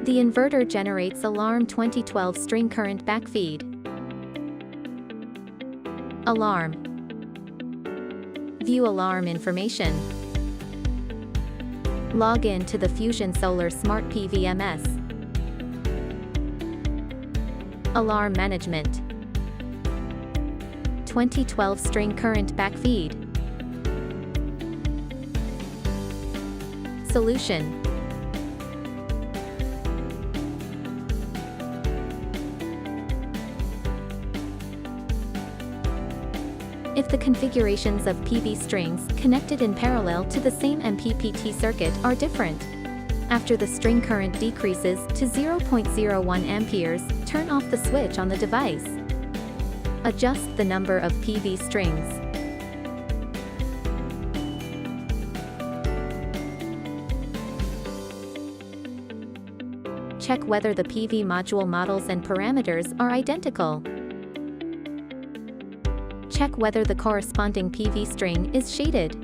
The inverter generates Alarm 2012 string current backfeed. Alarm. View alarm information. Log in to the Fusion Solar Smart PVMS. Alarm management. 2012 string current backfeed. Solution. If the configurations of PV strings connected in parallel to the same MPPT circuit are different. After the string current decreases to 0.01 amperes, turn off the switch on the device. Adjust the number of PV strings. Check whether the PV module models and parameters are identical. Check whether the corresponding PV string is shaded.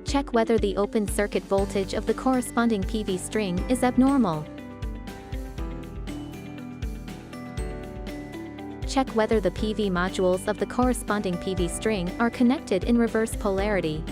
Check whether the open circuit voltage of the corresponding PV string is abnormal. Check whether the PV modules of the corresponding PV string are connected in reverse polarity.